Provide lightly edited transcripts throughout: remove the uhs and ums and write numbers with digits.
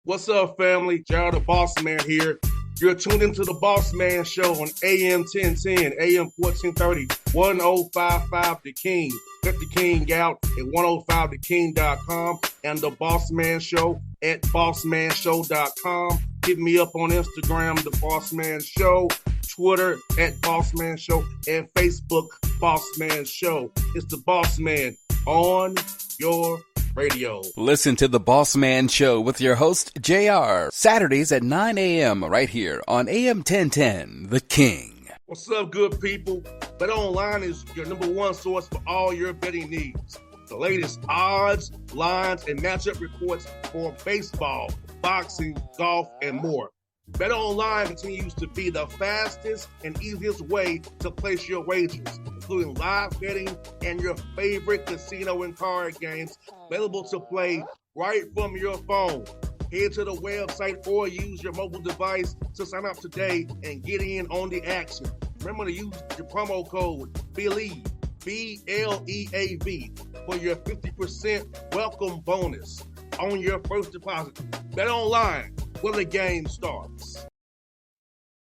What's up, family? Gerald the Bossman here. You're tuned into the Bossman Show on AM 1010, AM 1430, 1055 The King. Let the King out at 105theking.com and the Bossman Show at bossmanshow.com. Hit me up on Instagram, The Bossman Show, Twitter at Bossman Show, and Facebook, Bossman Show. It's the Bossman on your radio. Listen to the Bossman Show with your host, JR, Saturdays at 9 a.m. right here on AM 1010, The King. What's up, good people? BetOnline is your number one source for all your betting needs. The latest odds, lines, and matchup reports for baseball, boxing, golf, and more. BetOnline continues to be the fastest and easiest way to place your wagers, including live betting and your favorite casino and card games available to play right from your phone. Head to the website or use your mobile device to sign up today and get in on the action. Remember to use your promo code BELIEVE, B-L-E-A-V, for your 50% welcome bonus on your first deposit. BetOnline, where the game starts.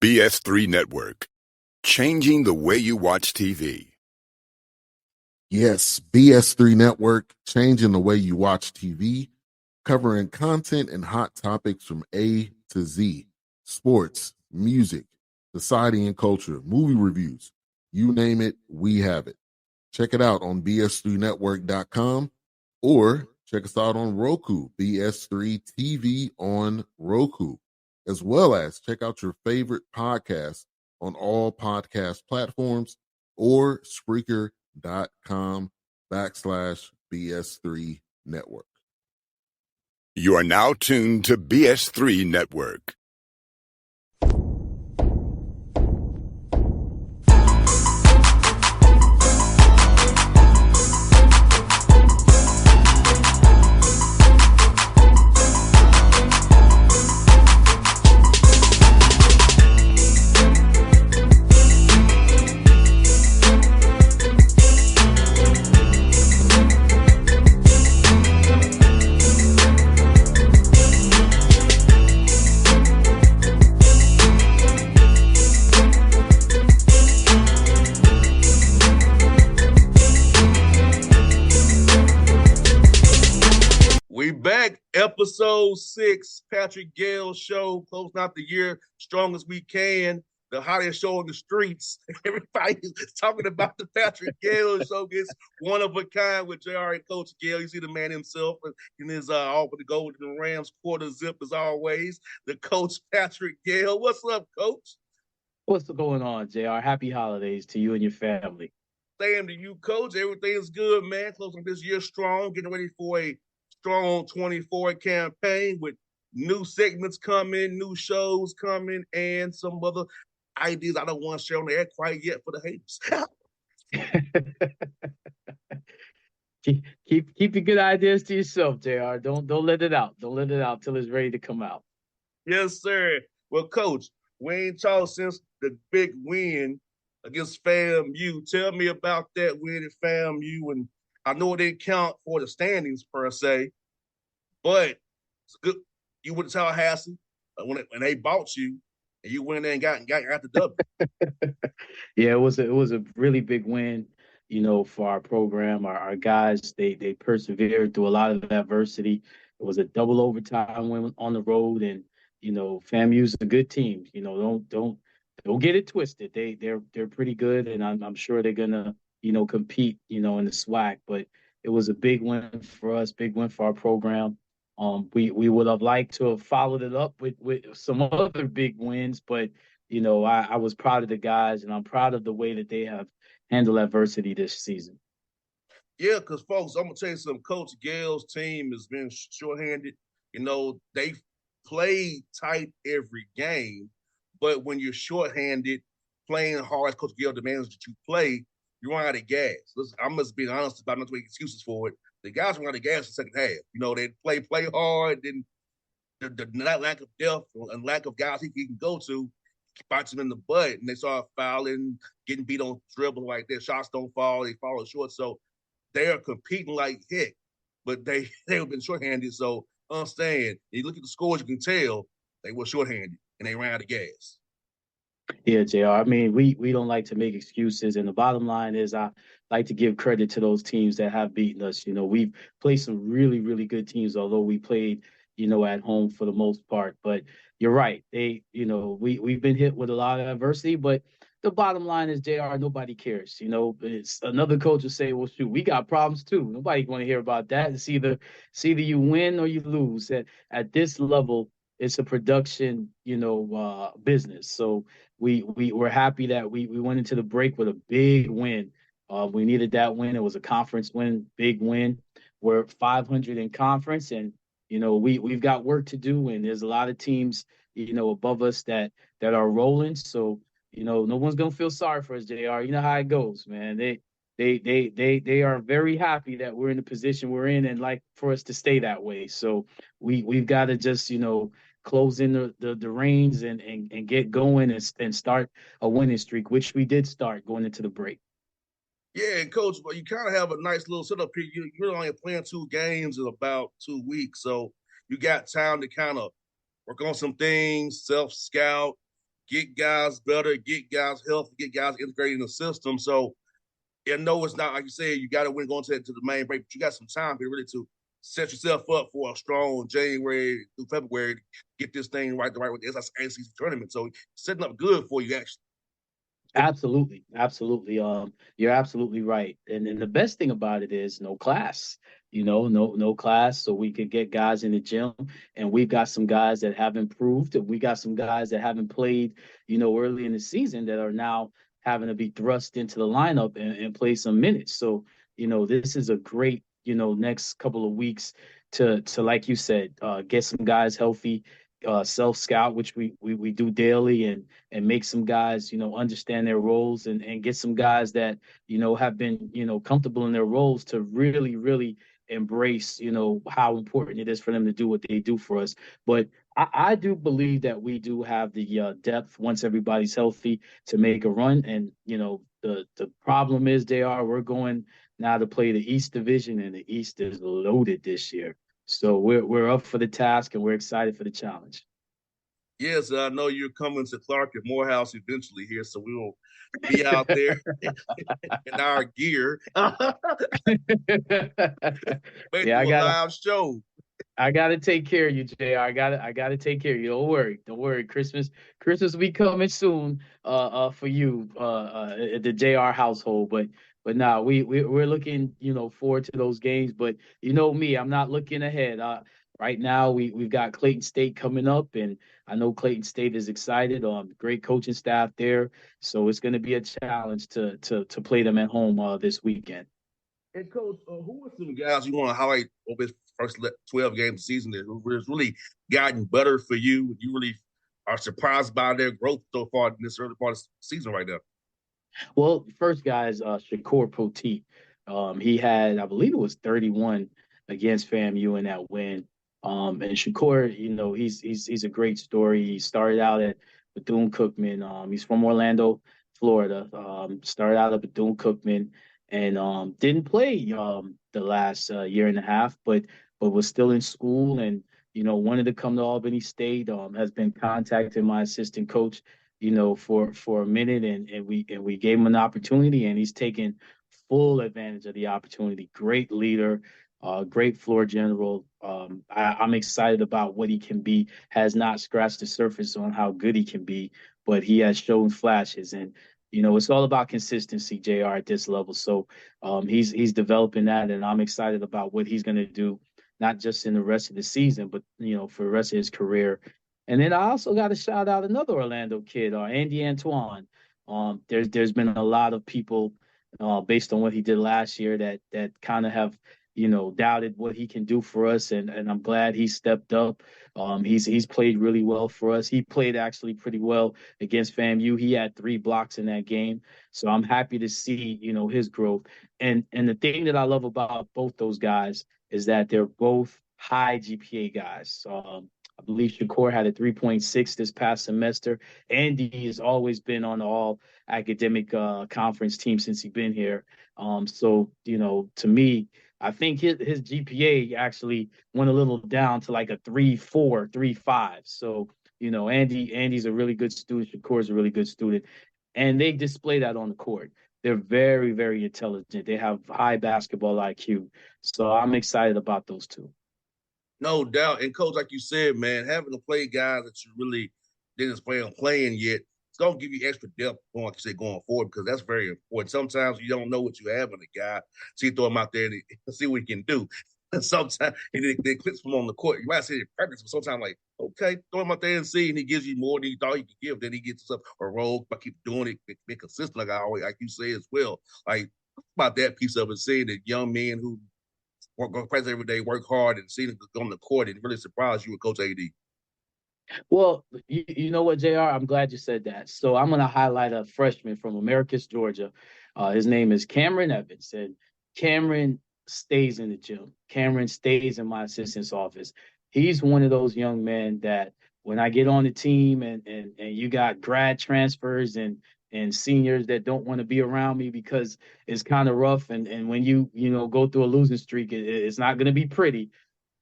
BS3 Network, changing the way you watch TV. Yes, BS3 Network, changing the way you watch TV, covering content and hot topics from A to Z, sports, music, society and culture, movie reviews, you name it, we have it. Check it out on bs3network.com or check us out on Roku, BS3 TV on Roku, as well as check out your favorite podcast on all podcast platforms or Spreaker.com/BS3 Network. You are now tuned to BS3 Network. Episode 6, Patrick Gayle Show, closing out the year strong as we can. The hottest show on the streets. Everybody's talking about the Patrick Gayle Show. Gets one of a kind with JR and Coach Gayle. You see the man himself in his all with the Golden Rams quarter zip as always. The Coach Patrick Gayle. What's up, Coach? What's going on, JR? Happy holidays to you and your family. Same to you, Coach. Everything's good, man. Closing this year strong, getting ready for a strong 24 campaign with new segments coming, new shows coming, and some other ideas I don't want to share on the air quite yet for the haters. keep your good ideas to yourself, JR. Don't let it out. Don't let it out till it's ready to come out. Yes, sir. Well, Coach, we ain't talked since the big win against FAMU. Tell me about that win at FAMU. And I know it didn't count for the standings per se, but it's good. You went to Tallahassee when they bought you, and you went in there and got the W. Yeah, it was a really big win, for our program. Our guys, they persevered through a lot of adversity. It was a double overtime win on the road, and FAMU's a good team. Don't get it twisted. They're pretty good, and I'm sure they're gonna compete, in the SWAC, but it was a big win for us, big win for our program. We would have liked to have followed it up with some other big wins, but, I was proud of the guys, and I'm proud of the way that they have handled adversity this season. Yeah, because, folks, I'm going to tell you something. Coach Gayle's team has been shorthanded. They played tight every game, but when you're shorthanded, playing hard as Coach Gayle demands that you play, you run out of gas. Listen, I must be honest about not to make excuses for it. The guys run out of gas in the second half. They play hard, then the lack of depth and lack of guys he can go to bites him in the butt, and they start fouling, getting beat on dribble like that. Shots don't fall, they fall short. So they are competing like heck, but they've been shorthanded. So understand. You look at the scores, you can tell they were shorthanded and they ran out of gas. Yeah, JR. I mean, we don't like to make excuses, and the bottom line is I like to give credit to those teams that have beaten us. You know, we've played some really, really good teams, although we played, at home for the most part. But you're right. We've been hit with a lot of adversity, but the bottom line is, JR, nobody cares. It's another coach will say, well, shoot, we got problems too. Nobody want to hear about that. It's either you win or you lose. At this level, it's a production, business. So we're happy that we went into the break with a big win. We needed that win. It was a conference win, big win. We're 500 in conference, and we've got work to do. And there's a lot of teams, above us that are rolling. So no one's gonna feel sorry for us, Jr. You know how it goes, man. They are very happy that we're in the position we're in, and like for us to stay that way. So we've got to just close in the reins and get going and start a winning streak, which we did start going into the break. Yeah, and coach, well, you kind of have a nice little setup here. You're only playing 2 games in about 2 weeks, so you got time to kind of work on some things, self scout, get guys better, get guys healthy, get guys integrated in the system. So, no, it's not like you said, you got to win going to the main break, but you got some time here really to set yourself up for a strong January through February to get this thing right with the SIC tournament. So, setting up good for you, actually. Absolutely, absolutely. You're absolutely right. And the best thing about it is no class. No class, so we could get guys in the gym, and we've got some guys that have improved, and we got some guys that haven't played, early in the season that are now having to be thrust into the lineup and play some minutes. So, this is a great, next couple of weeks to like you said, get some guys healthy, self scout, which we do daily, and make some guys, understand their roles, and get some guys that, have been, comfortable in their roles to really, really embrace, how important it is for them to do what they do for us. But I do believe that we do have the depth once everybody's healthy to make a run. And, the problem is we're going now to play the East Division, and the East is loaded this year. So we're up for the task, and we're excited for the challenge. Yes, I know you're coming to Clark and Morehouse eventually here, so we will be out there in our gear. Wait, Yeah, do a live show. I gotta take care of you, JR. I gotta take care of you. Don't worry. Christmas will be coming soon. For you, the JR household. But now we're looking, forward to those games. But you know me, I'm not looking ahead. Right now we've got Clayton State coming up, and I know Clayton State is excited. Great coaching staff there, so it's going to be a challenge to play them at home this weekend. And coach, who are some guys you want to highlight over his first 12 games of the season that who has really gotten better for you? You really are surprised by their growth so far in this early part of the season right now. Well, the first guy is Shakur Poteet. He had, I believe it was 31 against FAMU in that win. And Shakur, he's a great story. He started out at Bethune-Cookman. He's from Orlando, Florida. Started out at Bethune-Cookman and didn't play the last year and a half, but was still in school and wanted to come to Albany State. Has been contacting my assistant coach for a minute, and we gave him an opportunity, and he's taken full advantage of the opportunity. Great leader, great floor general. I'm excited about what he can be. Has not scratched the surface on how good he can be, but he has shown flashes, and it's all about consistency, JR, at this level. So he's developing that, and I'm excited about what he's going to do, not just in the rest of the season, but for the rest of his career. And then I also got to shout out another Orlando kid, Andy Antoine. There's been a lot of people based on what he did last year that kind of have doubted what he can do for us, and I'm glad he stepped up. He's played really well for us. He played actually pretty well against FAMU. He had 3 blocks in that game, so I'm happy to see his growth. And the thing that I love about both those guys is that they're both high GPA guys. I believe Shakur had a 3.6 this past semester. Andy has always been on the all academic conference team since he's been here. So, to me, I think his GPA actually went a little down to like a 3.4, 3.5. So, Andy's a really good student. Shakur's a really good student. And they display that on the court. They're very, very intelligent. They have high basketball IQ. So I'm excited about those two. No doubt. And coach, like you said, man, having to play guys that you really didn't plan on playing yet, it's gonna give you extra depth going, like you said, going forward, because that's very important. Sometimes you don't know what you have in a guy, so you throw him out there and see what he can do. And sometimes they clips him on the court. You might say it practice, but sometimes like, okay, throw him out there and see, and he gives you more than you thought he could give. Then he gets himself a role, but keep doing it, be consistent, like I always like you say as well. Like about that piece of it, saying that young men who go practice every day, work hard, and see them on the court, and really surprise you with Coach AD. Well, you know what, JR? I'm glad you said that. So I'm going to highlight a freshman from Americus, Georgia. His name is Cameron Evans, and Cameron stays in the gym. Cameron stays in my assistant's office. He's one of those young men that when I get on the team and you got grad transfers and seniors that don't want to be around me because it's kind of rough, and when you go through a losing streak, it's not going to be pretty.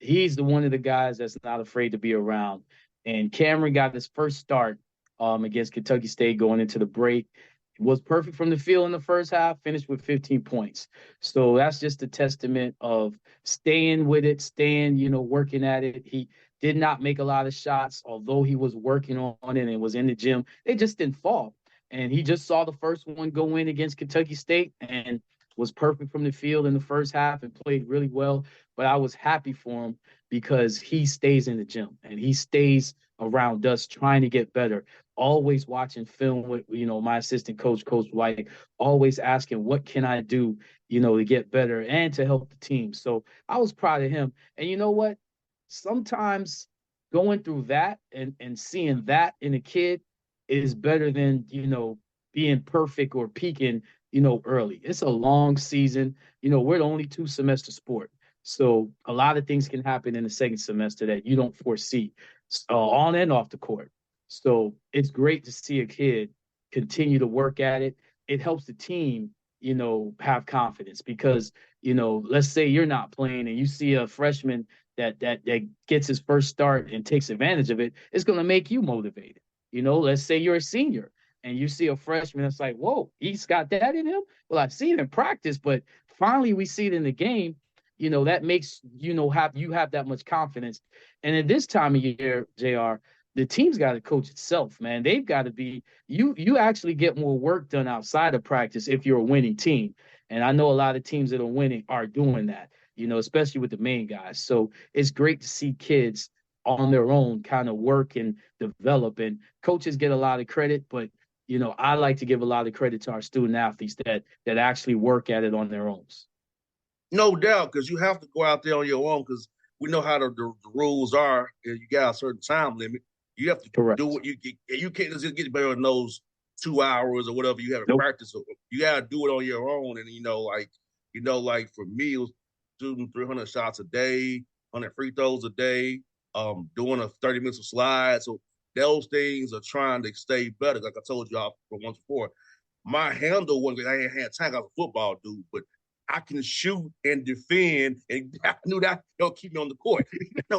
He's one of the guys that's not afraid to be around. And Cameron got his first start against Kentucky State going into the break. Was perfect from the field in the first half, finished with 15 points. So that's just a testament of staying with it, working at it. He did not make a lot of shots, although he was working on it and was in the gym. They just didn't fall. And he just saw the first one go in against Kentucky State and was perfect from the field in the first half and played really well. But I was happy for him because he stays in the gym and he stays around us trying to get better, always watching film with, my assistant coach, Coach White, always asking, what can I do, to get better and to help the team. So I was proud of him. And you know what? Sometimes going through that and seeing that in a kid is better than, being perfect or peaking, early. It's a long season. We're the only 2-semester sport. So a lot of things can happen in the second semester that you don't foresee on and off the court. So it's great to see a kid continue to work at it. It helps the team, have confidence because, let's say you're not playing and you see a freshman that gets his first start and takes advantage of it, it's going to make you motivated. Let's say you're a senior and you see a freshman that's like, whoa, he's got that in him. Well, I've seen it in practice, but finally we see it in the game. That makes, have that much confidence. And at this time of year, JR, the team's got to coach itself, man. They've got to be, you actually get more work done outside of practice if you're a winning team. And I know a lot of teams that are winning are doing that, especially with the main guys. So it's great to see kids on their own kind of work and develop. And coaches get a lot of credit, but I like to give a lot of credit to our student athletes that actually work at it on their own. No doubt, because you have to go out there on your own because we know how the rules are, and you got a certain time limit. You have to Correct. do what you get. You can't just get better in those 2 hours or whatever you have to practice. So you got to do it on your own. And like for me, it was shooting 300 shots a day, 100 free throws a day, doing a 30 minutes of slides. So those things are trying to stay better. Like I told y'all once before, my handle wasn't. I ain't had time. I was a football dude, but I can shoot and defend, and I knew that they'll keep me on the court.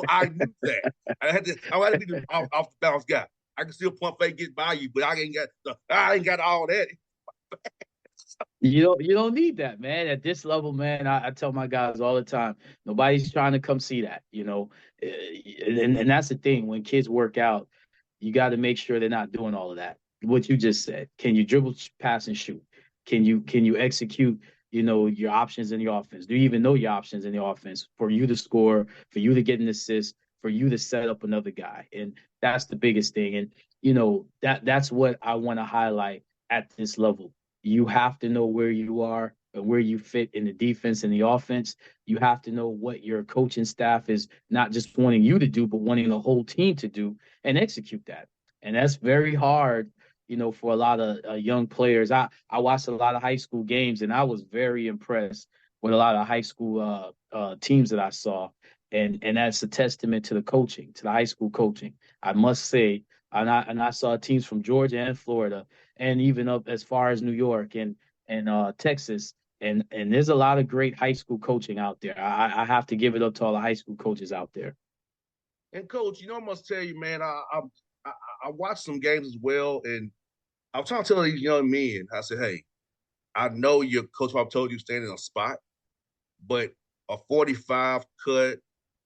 I knew that. I had to be the off the bounce guy. I can still pump fake, get by you, but I ain't got all that. You don't need that, man. At this level, man, I tell my guys all the time, nobody's trying to come see that, and that's the thing. When kids work out, you got to make sure they're not doing all of that. What you just said. Can you dribble, pass, and shoot? Can you execute, your options in the offense? Do you even know your options in the offense for you to score, for you to get an assist, for you to set up another guy? And that's the biggest thing. And, that's what I want to highlight at this level. You have to know where you are and where you fit in the defense and the offense. You have to know what your coaching staff is not just wanting you to do, but wanting the whole team to do and execute that. And that's very hard, for a lot of young players. I watched a lot of high school games, and I was very impressed with a lot of high school teams that I saw. And that's a testament to the coaching, to the high school coaching, I must say. And I saw teams from Georgia and Florida, and even up as far as New York and Texas, And there's a lot of great high school coaching out there. I have to give it up to all the high school coaches out there. And coach, I must tell you, man, I watched some games as well, and I was trying to tell these young men, I said, hey, I know your coach Pop told you stand in a spot, but a 45 cut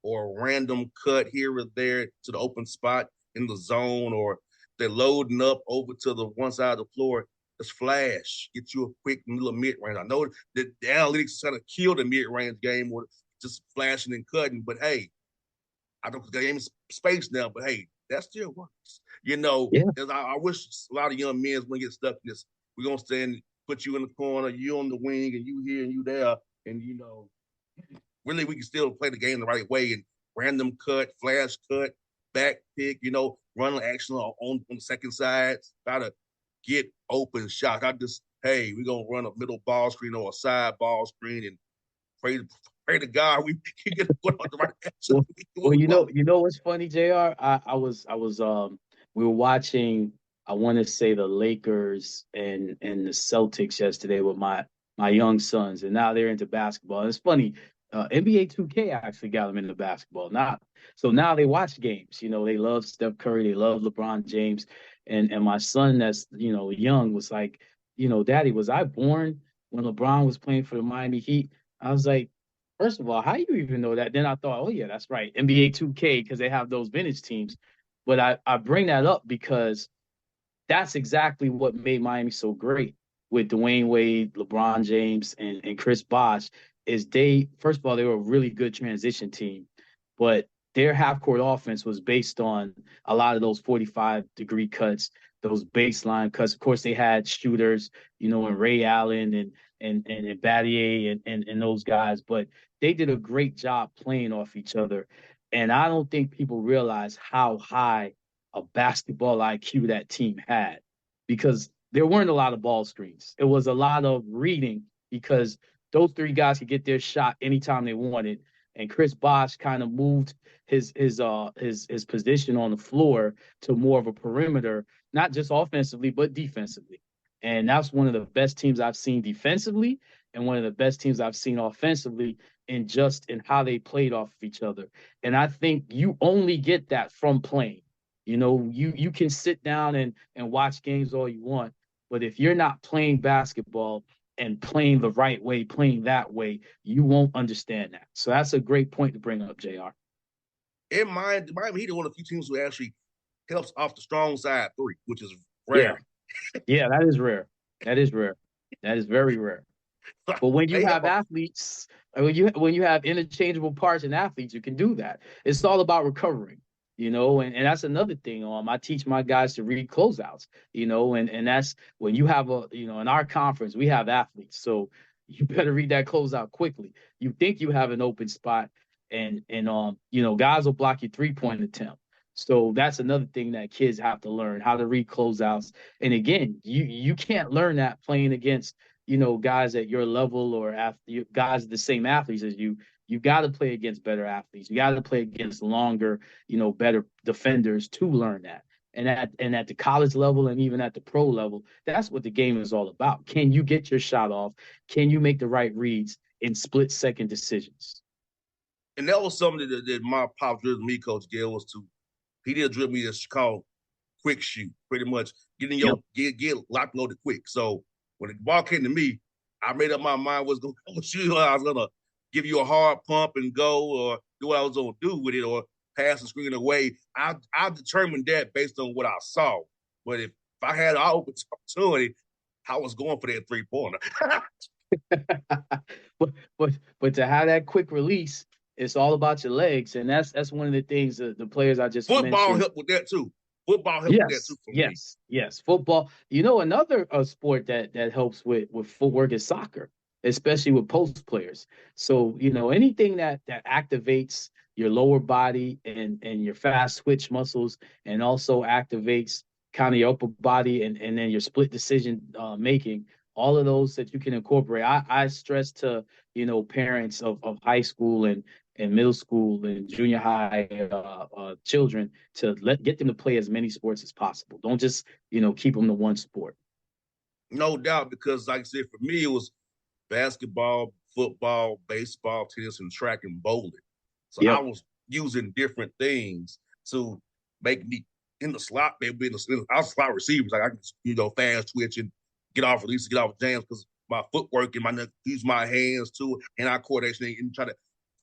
or a random cut here or there to the open spot in the zone, or they're loading up over to the one side of the floor, just flash, get you a quick little mid range. I know that the analytics kind of kill the mid range game or just flashing and cutting, but hey, I don't the game is space now, but hey, that still works. Yeah. I wish a lot of young men wouldn't get stuck in this. We're gonna stand, put you in the corner, you on the wing, and you here and you there, and really we can still play the game the right way and random cut, flash cut, back pick, run action on the second side, try to get open shots. I just hey, we're gonna run a middle ball screen or a side ball screen and pray to God we can get put on the right action. Well, what's funny, Jr. We were watching. I want to say the Lakers and the Celtics yesterday with my young sons, and now they're into basketball. And it's funny. NBA 2K actually got them into basketball. Now they watch games. They love Steph Curry, they love LeBron James, and my son that's young was like, Daddy, was I born when LeBron was playing for the Miami Heat? I was like, first of all, how do you even know that? Then I thought, oh yeah, that's right, NBA 2K, because they have those vintage teams. But I bring that up because that's exactly what made Miami so great with Dwayne Wade, LeBron James, and Chris Bosh. Is they first of all, they were a really good transition team, but their half court offense was based on a lot of those 45-degree cuts, those baseline cuts. Of course, they had shooters, and Ray Allen and Battier and those guys, but they did a great job playing off each other. And I don't think people realize how high a basketball IQ that team had, because there weren't a lot of ball screens. It was a lot of reading, because those three guys could get their shot anytime they wanted. And Chris Bosh kind of moved his position on the floor to more of a perimeter, not just offensively but defensively. And that's one of the best teams I've seen defensively, and one of the best teams I've seen offensively, in how they played off of each other. And I think you only get that from playing. You can sit down and watch games all you want, but if you're not playing basketball and playing the right way, playing that way, you won't understand that. So that's a great point to bring up, JR. In mind, Miami Heat are one of the few teams who actually helps off the strong side three, which is Yeah. rare. Yeah, that is rare. That is rare. That is very rare. But when you have athletes, when you have interchangeable parts in athletes, you can do that. It's all about recovering, and that's another thing. I teach my guys to read closeouts, and that's when you have in our conference, we have athletes. So you better read that closeout quickly. You think you have an open spot, and guys will block your 3-point attempt. So that's another thing that kids have to learn, how to read closeouts. And again, you can't learn that playing against guys at your level, or guys the same athletes as you. You got to play against better athletes. You got to play against longer, better defenders to learn that. And at the college level, and even at the pro level, that's what the game is all about. Can you get your shot off? Can you make the right reads in split-second decisions? And that was something that my pop drilled me, Coach Gayle, was he did drill me this called quick shoot, pretty much getting get locked loaded quick. So when the ball came to me, I made up my mind was going to shoot. I was going to give you a hard pump and go, or do what I was going to do with it, or pass the screen away. I determined that based on what I saw. But if I had an opportunity, I was going for that 3-pointer. but to have that quick release, it's all about your legs, and that's one of the things that the players I just mentioned. Football helped with that too. With that too. Yes. Football. Another sport that helps with footwork is soccer, especially with post players. So anything that activates your lower body and your fast switch muscles, and also activates kind of your upper body and then your split decision making. All of those that you can incorporate. I stress to parents of high school and middle school and junior high children to get them to play as many sports as possible. Don't just keep them to one sport. No doubt, because like I said, for me it was basketball, football, baseball, tennis, and track and bowling. So I Yep. was using different things to make me in the slot, maybe I was slot receivers. Like I can, fast twitch and get off release, get off jams because my footwork and use my hands too, and our coordination and try to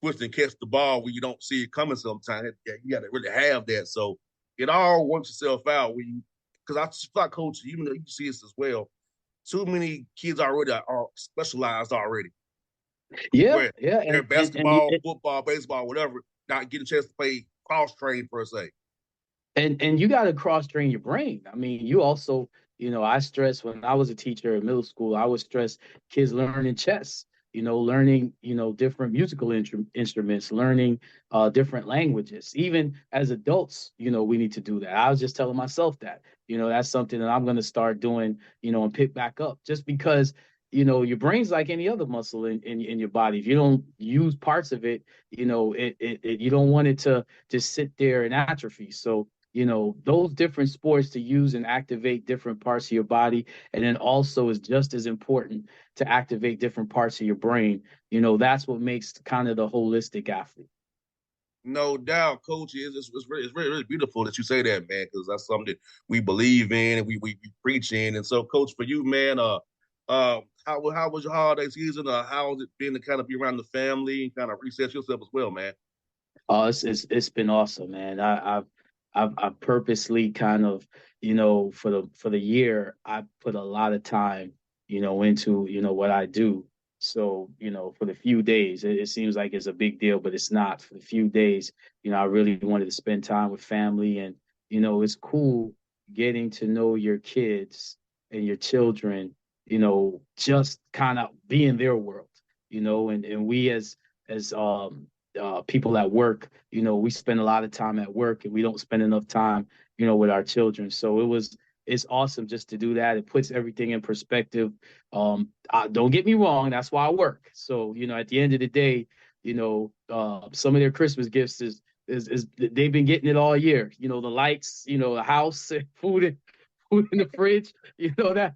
twist and catch the ball when you don't see it coming sometimes. You got to really have that. So it all works itself out when you, because I feel like coach, even though you see this as well, too many kids already are specialized already. Yeah, Where yeah, they're and basketball, football, baseball, whatever, not getting a chance to play cross train per se. and you got to cross train your brain. I mean, you also, I stress when I was a teacher in middle school, I would stress kids learning chess, learning, different musical instruments, learning different languages. Even as adults, we need to do that. I was just telling myself that, that's something that I'm going to start doing, and pick back up just because, your brain's like any other muscle in your body. If you don't use parts of it, you don't want it to just sit there and atrophy. So, those different sports to use and activate different parts of your body. And then also is just as important to activate different parts of your brain. That's what makes kind of the holistic athlete. No doubt, coach. It's really, really beautiful that you say that, man, because that's something that we believe in and we preach in. And so, coach, for you, man, how was your holiday season? How has it been to kind of be around the family and kind of reset yourself as well, man? It's been awesome, man. I've purposely kind of, for the year, I put a lot of time, into, what I do. So, for the few days, it seems like it's a big deal, but it's not. For the few days, I really wanted to spend time with family, and it's cool getting to know your kids and your children, just kind of be in their world, and we as people at work, we spend a lot of time at work and we don't spend enough time, with our children. So it's awesome just to do that. It puts everything in perspective. Don't get me wrong, that's why I work. So, at the end of the day, some of their Christmas gifts is they've been getting it all year. The lights, the house, food in the fridge. That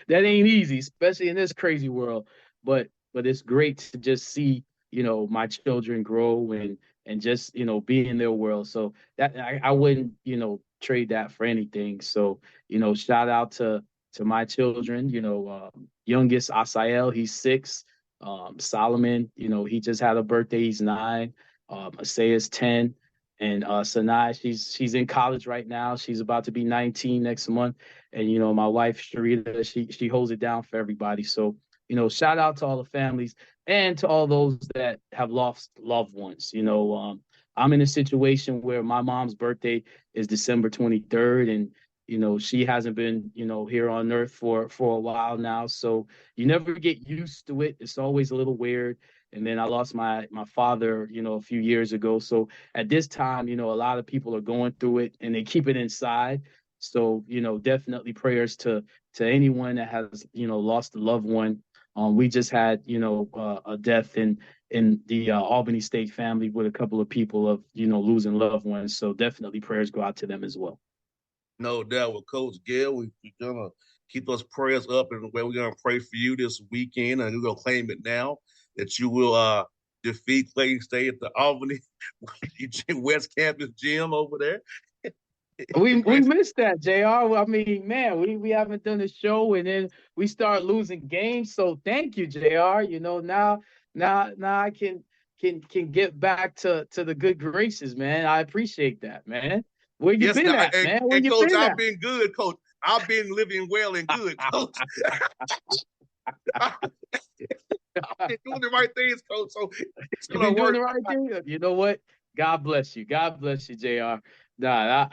ain't easy, especially in this crazy world. But it's great to just see my children grow and just be in their world. So that I wouldn't trade that for anything. So shout out to my children. Youngest Asael, he's 6. Solomon, he just had a birthday, he's 9. Asaya's 10. And Sanai, she's in college right now. She's about to be 19 next month. And my wife Sharita, she holds it down for everybody. So shout out to all the families and to all those that have lost loved ones. I'm in a situation where my mom's birthday is December 23rd, and she hasn't been here on earth for a while now. So you never get used to it. It's always a little weird. And then I lost my father, a few years ago. So at this time, a lot of people are going through it and they keep it inside. So, definitely prayers to anyone that has, lost a loved one. We just had, a death in the Albany State family with a couple of people of, losing loved ones. So definitely prayers go out to them as well. No doubt with Coach Gayle, we're gonna keep those prayers up, and we're gonna pray for you this weekend, and we're gonna claim it now that you will defeat Clayton State at the Albany West Campus gym over there. We missed that, JR. I mean, man, we haven't done a show and then we start losing games. So thank you, JR. Now I can get back to the good graces, man. I appreciate that, man. Where you Yes, been now, at, man? Where and you Coach, been I've at? been good, Coach. I've been living well and good, Coach. I've been doing the right things, Coach. So it's You've gonna been doing work. the right thing. You know what? God bless you. God bless you, Jr. Nah,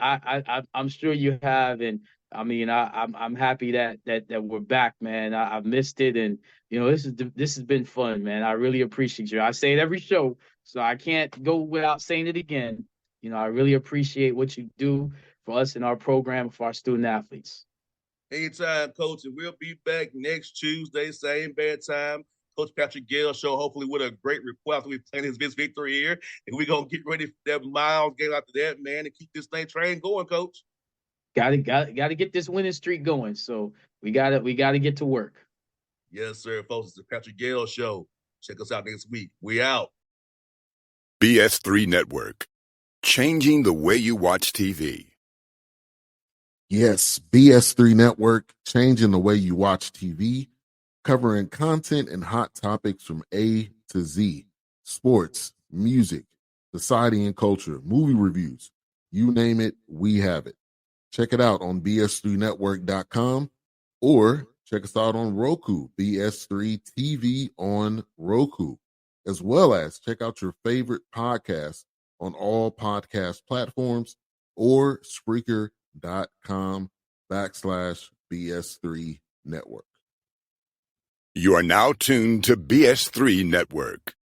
I'm sure you have, and I mean, I'm happy that we're back, man. I've missed it, and this has been fun, man. I really appreciate you. I say it every show, so I can't go without saying it again. I really appreciate what you do for us in our program for our student athletes. Anytime, Coach, and we'll be back next Tuesday, same bad time. Coach Patrick Gayle show, hopefully with a great report after we plan his victory here. And we're going to get ready for that Miles game after that, man, and keep this thing train going, Coach. Got to get this winning streak going. So we got to get to work. Yes, sir, folks. It's the Patrick Gayle Show. Check us out next week. We out. BS3 Network. Changing the way you watch TV. Yes, BS3 Network, changing the way you watch TV, covering content and hot topics from A to Z. Sports, music, society and culture, movie reviews. You name it, we have it. Check it out on bs3network.com or check us out on Roku, BS3 TV on Roku, as well as check out your favorite podcast on all podcast platforms or Spreaker.com/BS3 Network. You are now tuned to BS3 Network.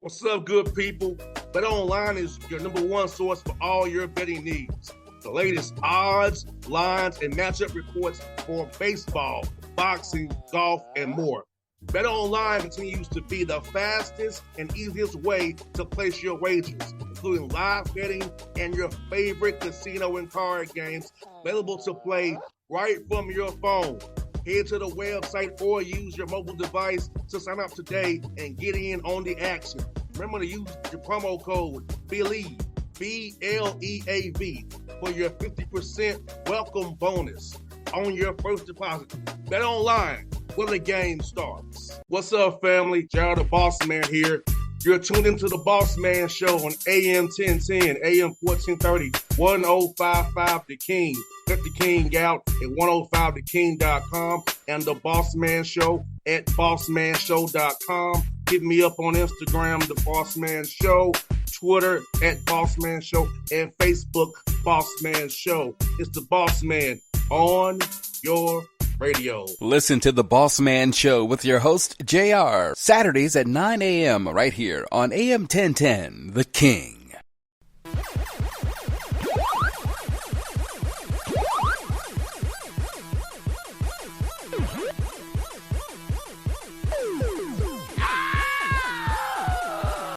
What's up, good people? BetOnline is your number one source for all your betting needs. The latest odds, lines, and matchup reports for baseball, boxing, golf, and more. BetOnline continues to be the fastest and easiest way to place your wagers, including live betting and your favorite casino and card games available to play right from your phone. Head to the website or use your mobile device to sign up today and get in on the action. Remember to use your promo code BELIEVE, BLEAV, for your 50% welcome bonus on your first deposit. Bet online when the game starts. What's up, family? Jared the Bossman here. You're tuned into the Bossman Show on AM 1010, AM 1430, 1055 The King. Let the King out at 105theking.com and the Bossman Show at bossmanshow.com. Hit me up on Instagram, The Bossman Show, Twitter at Bossman Show, and Facebook, Bossman Show. It's the Bossman on your radio. Listen to the Bossman Show with your host, JR, Saturdays at 9 a.m. right here on AM 1010, The King.